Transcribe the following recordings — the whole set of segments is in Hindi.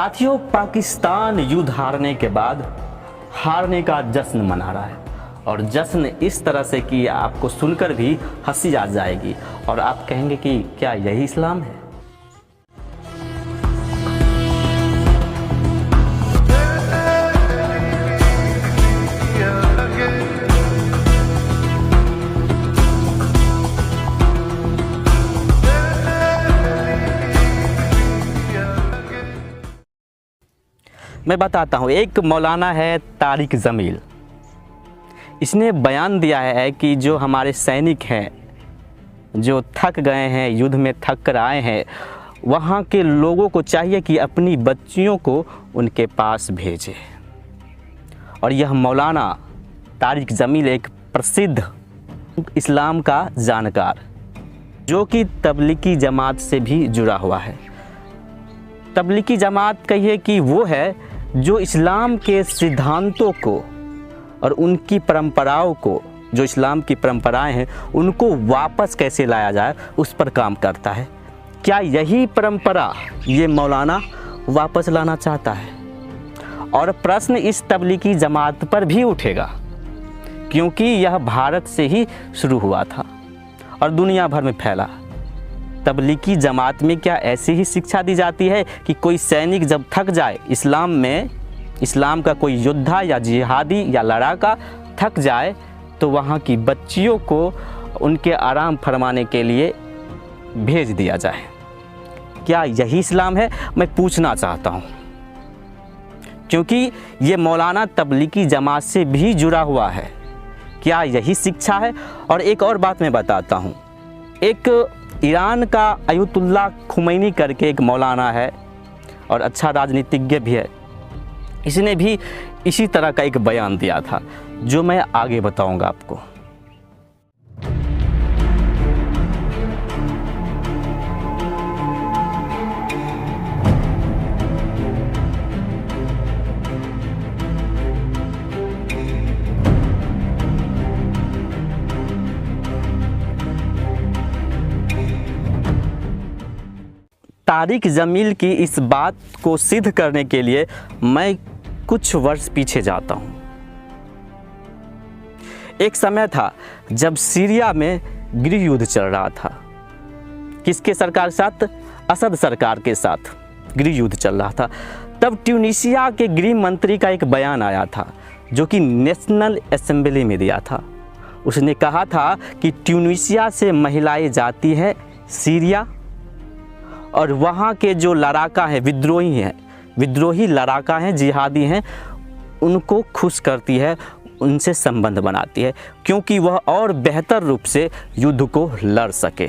साथियों, पाकिस्तान युद्ध हारने के बाद हारने का जश्न मना रहा है और जश्न इस तरह से कि आपको सुनकर भी हंसी आ जाएगी और आप कहेंगे कि क्या यही इस्लाम है। मैं बताता हूँ। एक मौलाना है तारिक जमील, इसने बयान दिया है कि जो हमारे सैनिक हैं जो थक गए हैं, युद्ध में थक कर आए हैं, वहाँ के लोगों को चाहिए कि अपनी बच्चियों को उनके पास भेजें। और यह मौलाना तारिक जमील एक प्रसिद्ध इस्लाम का जानकार जो कि तबलीगी जमात से भी जुड़ा हुआ है। तबलीगी जमात कहिए कि वो है जो इस्लाम के सिद्धांतों को और उनकी परंपराओं को, जो इस्लाम की परंपराएं हैं, उनको वापस कैसे लाया जाए उस पर काम करता है। क्या यही परंपरा ये मौलाना वापस लाना चाहता है? और प्रश्न इस तबलीगी जमात पर भी उठेगा क्योंकि यह भारत से ही शुरू हुआ था और दुनिया भर में फैला। तबलीगी जमात में क्या ऐसी ही शिक्षा दी जाती है कि कोई सैनिक जब थक जाए, इस्लाम में, इस्लाम का कोई योद्धा या जिहादी या लड़ाका थक जाए तो वहाँ की बच्चियों को उनके आराम फरमाने के लिए भेज दिया जाए? क्या यही इस्लाम है? मैं पूछना चाहता हूँ क्योंकि ये मौलाना तबलीगी जमात से भी जुड़ा हुआ है। क्या यही शिक्षा है? और एक और बात मैं बताता हूँ। एक ईरान का अयतुल्ला खुमैनी करके एक मौलाना है और अच्छा राजनीतिज्ञ भी है, इसने भी इसी तरह का एक बयान दिया था जो मैं आगे बताऊंगा आपको। तारिक जमील की इस बात को सिद्ध करने के लिए मैं कुछ वर्ष पीछे जाता हूं। एक समय था जब सीरिया में गृह युद्ध चल रहा था। किसके सरकार के साथ? असद सरकार के साथ गृह युद्ध चल रहा था। तब ट्यूनीशिया के गृह मंत्री का एक बयान आया था जो कि नेशनल असेंबली में दिया था। उसने कहा था कि ट्यूनीशिया से महिलाएं जाती हैं सीरिया और वहाँ के जो लड़ाका हैं, विद्रोही लड़ाका हैं, जिहादी हैं, उनको खुश करती है, उनसे संबंध बनाती है क्योंकि वह और बेहतर रूप से युद्ध को लड़ सके,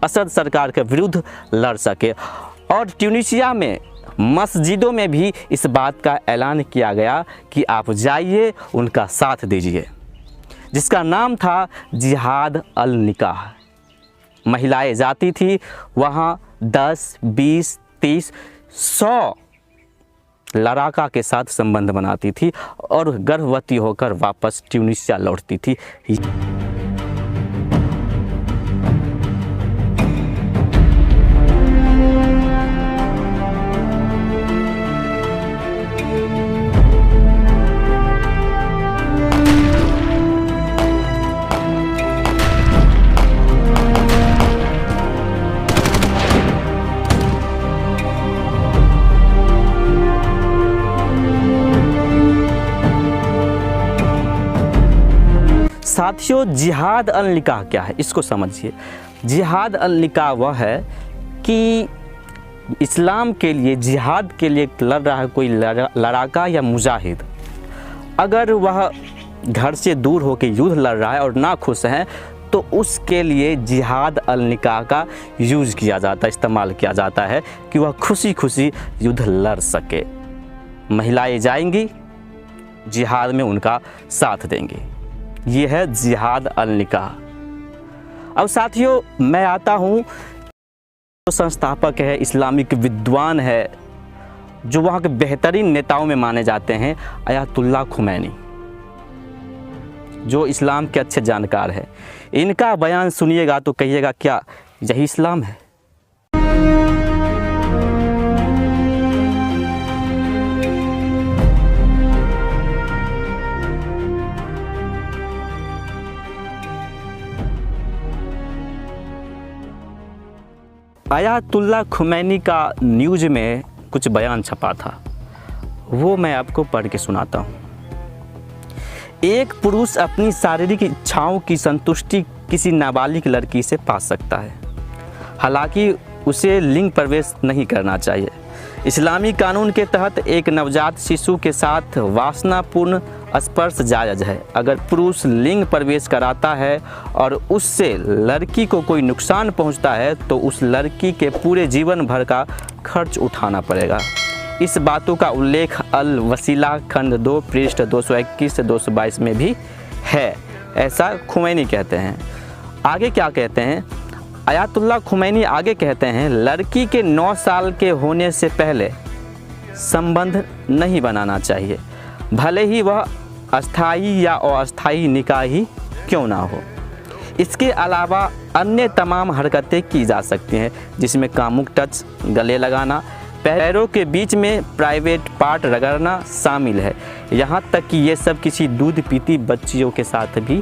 असद सरकार के विरुद्ध लड़ सके। और ट्यूनीशिया में मस्जिदों में भी इस बात का ऐलान किया गया कि आप जाइए, उनका साथ दीजिए, जिसका नाम था जिहाद अल निकाह। महिलाएं जाती थी वहाँ 10, 20, 30, 100 लड़ाका के साथ संबंध बनाती थी और गर्भवती होकर वापस ट्यूनीशिया लौटती थी। साथियों, जिहाद अल निकाह क्या है इसको समझिए। जिहाद अल निकाह वह है कि इस्लाम के लिए, जिहाद के लिए लड़ रहा है कोई लड़ाका या मुजाहिद, अगर वह घर से दूर होकर युद्ध लड़ रहा है और ना खुश है तो उसके लिए जिहाद अल निकाह का यूज़ किया जाता है, इस्तेमाल किया जाता है कि वह खुशी खुशी युद्ध लड़ सके। महिलाएं जाएंगी, जिहाद में उनका साथ देंगी। ये है जिहाद अल निकाह। अब साथियों, मैं आता हूँ, जो संस्थापक है, इस्लामिक विद्वान है, जो वहाँ के बेहतरीन नेताओं में माने जाते हैं, अयतुल्ला खुमैनी, जो इस्लाम के अच्छे जानकार हैं। इनका बयान सुनिएगा तो कहिएगा क्या यही इस्लाम है? आयतुल्लाह खुमैनी का न्यूज़ में कुछ बयान छपा था, वो मैं आपको पढ़ के सुनाता हूँ। एक पुरुष अपनी शारीरिक इच्छाओं की संतुष्टि किसी नाबालिग लड़की से पा सकता है, हालांकि उसे लिंग प्रवेश नहीं करना चाहिए। इस्लामी कानून के तहत एक नवजात शिशु के साथ वासनापूर्ण स्पर्श जायज़ है। अगर पुरुष लिंग प्रवेश कराता है और उससे लड़की को कोई नुकसान पहुंचता है तो उस लड़की के पूरे जीवन भर का खर्च उठाना पड़ेगा। इस बातों का उल्लेख अल वसीला खंड 2 पृष्ठ 221 से 222 में भी है, ऐसा खुमैनी कहते हैं। आगे क्या कहते हैं? आयतुल्लाह खुमैनी आगे कहते हैं, लड़की के 9 साल के होने से पहले संबंध नहीं बनाना चाहिए, भले ही वह अस्थाई या अस्थाई निकाह ही क्यों ना हो। इसके अलावा अन्य तमाम हरकतें की जा सकती हैं, जिसमें कामुक टच, गले लगाना, पैरों के बीच में प्राइवेट पार्ट रगड़ना शामिल है। यहाँ तक कि ये सब किसी दूध पीती बच्चियों के साथ भी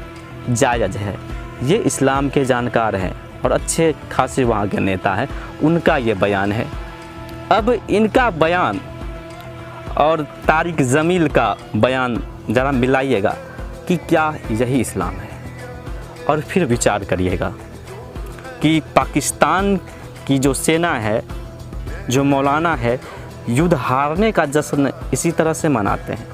जायज़ है। ये इस्लाम के जानकार हैं और अच्छे खासे वहाँ के नेता हैं, उनका ये बयान है। अब इनका बयान और तारिक जमील का बयान ज़रा मिलाइएगा कि क्या यही इस्लाम है, और फिर विचार करिएगा कि पाकिस्तान की जो सेना है, जो मौलाना है, युद्ध हारने का जश्न इसी तरह से मनाते हैं।